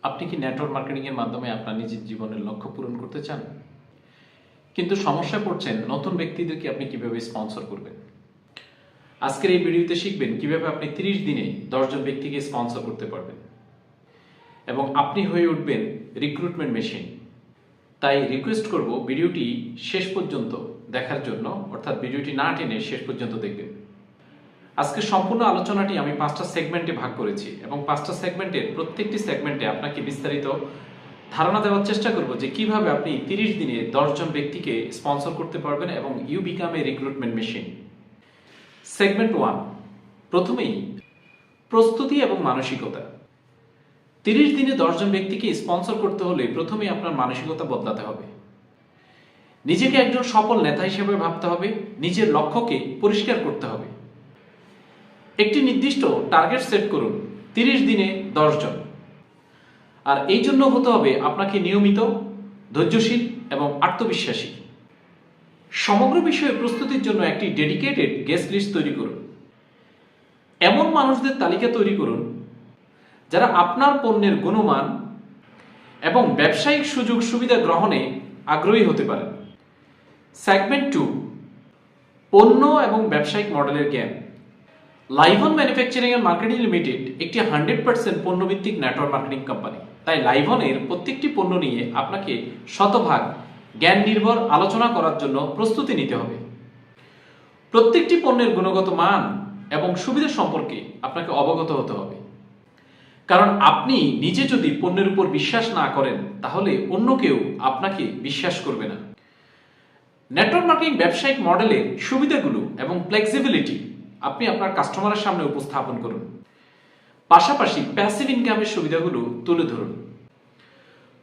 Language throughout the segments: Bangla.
আপনি কি নেটওয়ার্ক মার্কেটিং এর মাধ্যমে আপনার নিজের জীবনের লক্ষ্য পূরণ করতে চান, কিন্তু সমস্যায় পড়ছেন নতুন ব্যক্তিদেরকে আপনি কিভাবে স্পন্সর করবেন? আজকের এই ভিডিওতে শিখবেন কিভাবে আপনি 30 দিনে 10 জন ব্যক্তিকে স্পন্সর করতে পারবেন এবং আপনি হয়ে উঠবেন রিক্রুটমেন্ট মেশিন। তাই রিকোয়েস্ট করব ভিডিওটি শেষ পর্যন্ত দেখার জন্য, অর্থাৎ ভিডিওটি না টেনে শেষ পর্যন্ত দেখবেন। আজকে সম্পূর্ণ আলোচনাটি আমি 5টা সেগমেন্টে ভাগ করেছি এবং 5টা সেগমেন্টের প্রত্যেকটি সেগমেন্টে আপনাকে বিস্তারিত ধারণা দেওয়ার চেষ্টা করব যে কিভাবে আপনি 30 দিনে 10 জন ব্যক্তিকে স্পন্সর করতে পারবেন এবং you become a recruitment machine. Segment 1, প্রথমেই প্রস্তুতি এবং মানসিকতা। 30 দিনে 10 জন ব্যক্তিকে স্পন্সর করতে হলে প্রথমেই আপনার মানসিকতা বদলাতে হবে। নিজেকে একজন সফল নেতা হিসেবে ভাবতে হবে, নিজের লক্ষ্যকে পরিষ্কার করতে হবে। একটি নির্দিষ্ট টার্গেট সেট করুন, 30 দিনে 10 জন। আর এই জন্য হতে হবে আপনাকে নিয়মিত, ধৈর্যশীল এবং আত্মবিশ্বাসী। সমগ্র বিষয়ে প্রস্তুতির জন্য একটি ডেডিকেটেড গেস্ট লিস্ট তৈরি করুন। এমন মানুষদের তালিকা তৈরি করুন যারা আপনার পণ্যের গুণমান এবং ব্যবসায়িক সুযোগ সুবিধা গ্রহণে আগ্রহী হতে পারেন। সেগমেন্ট 2, পণ্য এবং ব্যবসায়িক মডেলের জ্ঞান। লাইভন ম্যানুফ্যাকচারিং এন্ড মার্কেটিং লিমিটেড একটি 100% পণ্যভিত্তিক নেটওয়ার্ক মার্কেটিং কোম্পানি। তাই লাইভনের প্রত্যেকটি পণ্য নিয়ে আপনাকে শতভাগ জ্ঞান নির্ভর আলোচনা করার জন্য প্রস্তুতি নিতে হবে। প্রত্যেকটি পণ্যের গুণগত মান এবং সুবিধা সম্পর্কে আপনাকে অবগত হতে হবে, কারণ আপনি নিজে যদি পণ্যের উপর বিশ্বাস না করেন তাহলে অন্য কেউ আপনাকে বিশ্বাস করবে না। নেটওয়ার্ক মার্কেটিং ব্যবসায়িক মডেলের সুবিধাগুলো এবং ফ্লেক্সিবিলিটি আপনি আপনার কাস্টমারের সামনে উপস্থাপন করুন। পাশাপাশি প্যাসিভ ইনকামের সুবিধাগুলো তুলে ধরুন।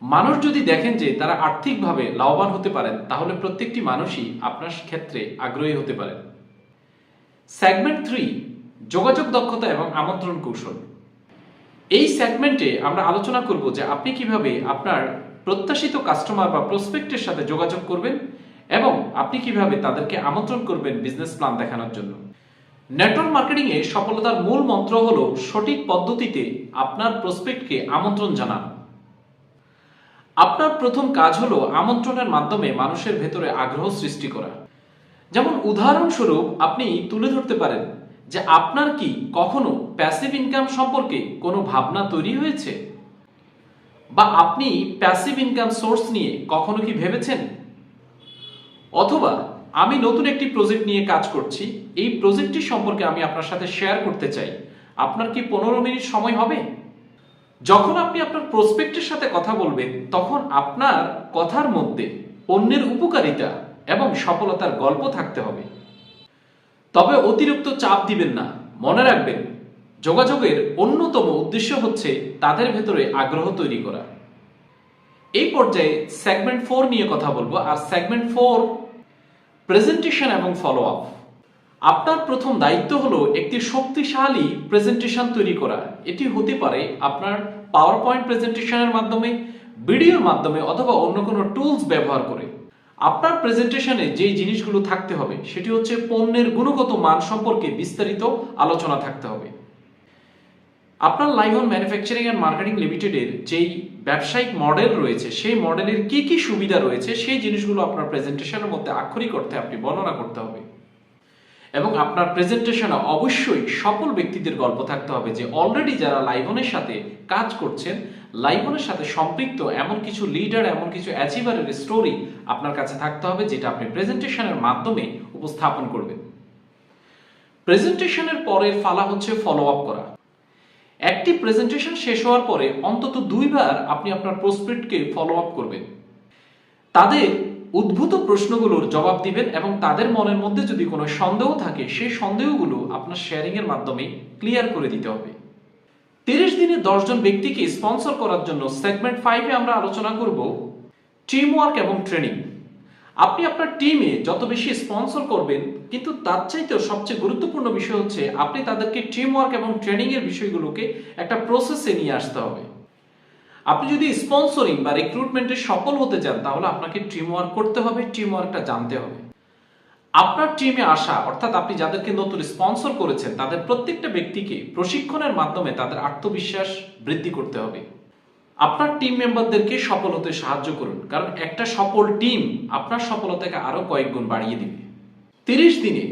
মানুষ যদি দেখেন যে তারা আর্থিকভাবে লাভবান হতে পারেন, তাহলে প্রত্যেকটি মানুষই আপনার ক্ষেত্রে আগ্রহী হতে পারেন। সেগমেন্ট 3, যোগাযোগ দক্ষতা এবং আমন্ত্রণ কৌশল। এই সেগমেন্টে আমরা আলোচনা করব যে আপনি কিভাবে আপনার প্রত্যাশিত কাস্টমার বা প্রসপেক্টের সাথে যোগাযোগ করবেন এবং আপনি কিভাবে তাদেরকে আমন্ত্রণ করবেন বিজনেস প্ল্যান দেখানোর জন্য। নেটওয়ার্ক মার্কেটিং এ সফলতার মূল মন্ত্র হলো সঠিক পদ্ধতিতে আপনার প্রসপেক্টকে আমন্ত্রণ জানানো। আপনার প্রথম কাজ হলো আমন্ত্রণের মাধ্যমে মানুষের ভেতরে আগ্রহ সৃষ্টি করা। যেমন উদাহরণস্বরূপ আপনি তুলে ধরতে পারেন যে আপনার কি কখনো প্যাসিভ ইনকাম সম্পর্কে কোনো ভাবনা তৈরি হয়েছে, বা আপনি প্যাসিভ ইনকাম সোর্স নিয়ে কখনো কি ভেবেছেন, অথবা আমি নতুন একটি প্রজেক্ট নিয়ে কাজ করছি, এই প্রজেক্টটি সম্পর্কে আমি আপনার সাথে শেয়ার করতে চাই, আপনার কি 15 মিনিট সময় হবে? যখন আপনি আপনার প্রসপেক্টের সাথে কথা বলবেন তখন আপনার কথার মধ্যে পণ্যের উপকারিতা এবং সফলতার গল্প থাকতে হবে। তবে অতিরিক্ত চাপ দিবেন না। মনে রাখবেন, যোগাযোগের অন্যতম উদ্দেশ্য হচ্ছে তাদের ভেতরে আগ্রহ তৈরি করা। এই পর্যায়ে সেগমেন্ট 4 নিয়ে কথা বলবো। আর সেগমেন্ট 4, প্রেজেন্টেশন এবং ফলো আপ। আপনার প্রথম দায়িত্ব হলো একটি শক্তিশালী প্রেজেন্টেশন তৈরি করা। এটি হতে পারে আপনার পাওয়ার পয়েন্ট প্রেজেন্টেশনের মাধ্যমে, ভিডিওর মাধ্যমে অথবা অন্য কোনো টুলস ব্যবহার করে। আপনার প্রেজেন্টেশনে যে জিনিসগুলো থাকতে হবে সেটি হচ্ছে পণ্যের গুণগত মান সম্পর্কে বিস্তারিত আলোচনা থাকতে হবে। আপনার লাইভন ম্যানুফ্যাকচারিং এন্ড মার্কেটিং লিমিটেডের যেই ব্যবসায়িক মডেল রয়েছে সেই মডেলের কি কি সুবিধা রয়েছে সেই জিনিসগুলো আপনার প্রেজেন্টেশনের মধ্যে আক্ষরিক অর্থে আপনি বর্ণনা করতে হবে। এবং আপনার প্রেজেন্টেশনে অবশ্যই সফল ব্যক্তিদের গল্প থাকতে হবে, যে অলরেডি যারা লাইভনের সাথে কাজ করছেন, লাইভনের সাথে সম্পৃক্ত এমন কিছু লিডার, এমন কিছু অ্যাচিভারের স্টোরি আপনার কাছে থাকতে হবে, যেটা আপনি প্রেজেন্টেশনের মাধ্যমে উপস্থাপন করবেন। প্রেজেন্টেশনের পরের ফালা হচ্ছে ফলো আপ করা। একটি প্রেজেন্টেশন শেষ হওয়ার পরে অন্তত 2 বার আপনি আপনার প্রসপেক্টকে ফলো আপ করবেন। তাদের উদ্ভূত প্রশ্নগুলোর জবাব দিবেন এবং তাদের মনের মধ্যে যদি কোনো সন্দেহ থাকে সেই সন্দেহগুলো আপনার শেয়ারিং এর মাধ্যমে ক্লিয়ার করে দিতে হবে। 30 দিনে 10 জন ব্যক্তিকে স্পন্সর করার জন্য সেগমেন্ট 5 এ আমরা আলোচনা করব টিম ওয়ার্ক এবং ট্রেনিং। আপনি আপনার টিমে যত বেশি স্পন্সর করবেন, কিন্তু তার চাইতেও সবচেয়ে গুরুত্বপূর্ণ বিষয় হচ্ছে আপনি তাদেরকে টিম ওয়ার্ক এবং ট্রেনিং এর বিষয়গুলোকে একটা প্রসেসে নিয়ে আসতে হবে। আপনি যদি স্পন্সরিং বা রিক্রুটমেন্টে সফল হতে চান তাহলে আপনাকে টিম ওয়ার্ক করতে হবে, টিম ওয়ার্কটা জানতে হবে। আপনার টিমে আসা, অর্থাৎ আপনি যাদেরকে নতুন স্পন্সর করেছেন তাদের প্রত্যেকটা ব্যক্তিকে প্রশিক্ষণের মাধ্যমে তাদের আত্মবিশ্বাস বৃদ্ধি করতে হবে। আপনার টিম মেম্বারদেরকে সফল হতে সাহায্য করুন, কারণ একটা সফল টিম আপনার সফলতাকে আরো কয়েক গুণ বাড়িয়ে দিবে। 30 দিনে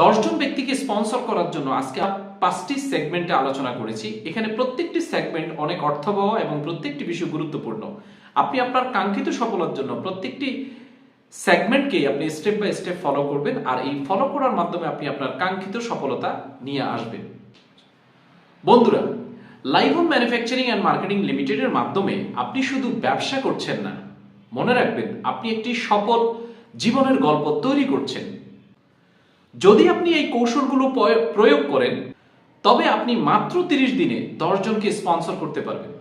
10 জন ব্যক্তিকে স্পন্সর করার জন্য আজকে 5টি সেগমেন্টে আলোচনা করেছি। এখানে প্রত্যেকটি সেগমেন্ট অনেক অর্থবহ এবং প্রত্যেকটি বিষয় গুরুত্বপূর্ণ। আপনি আপনার কাঙ্ক্ষিত সফলতার জন্য প্রত্যেকটি সেগমেন্টকে আপনি স্টেপ বাই স্টেপ ফলো করবেন, আর এই ফলো করার মাধ্যমে আপনি আপনার কাঙ্ক্ষিত সফলতা নিয়ে আসবেন। বন্ধুরা, লাইভন ম্যানুফ্যাকচারিং অ্যান্ড মার্কেটিং লিমিটেডের মাধ্যমে আপনি শুধু ব্যবসা করছেন না, মনে রাখবেন আপনি একটি সফল জীবনের গল্প তৈরি করছেন। যদি আপনি এই কৌশলগুলো প্রয়োগ করেন, তবে আপনি মাত্র 30 দিনে 10 জনকে স্পন্সর করতে পারবেন।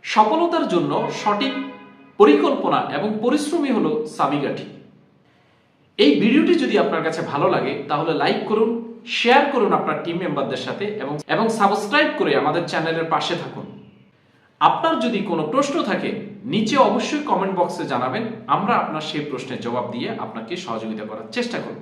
সফলতার জন্য সঠিক পরিকল্পনা এবং পরিশ্রমই হলো চাবিকাঠি। এই ভিডিওটি যদি আপনার কাছে ভালো লাগে তাহলে লাইক করুন, শেয়ার করুন আপনার টিম মেম্বারদের সাথে এবং সাবস্ক্রাইব করে আমাদের চ্যানেলের পাশে থাকুন। আপনার যদি কোনো প্রশ্ন থাকে নিচে অবশ্যই কমেন্ট বক্সে জানাবেন, আমরা আপনার সেই প্রশ্নের জবাব দিয়ে আপনাকে সহযোগিতা করার চেষ্টা করব।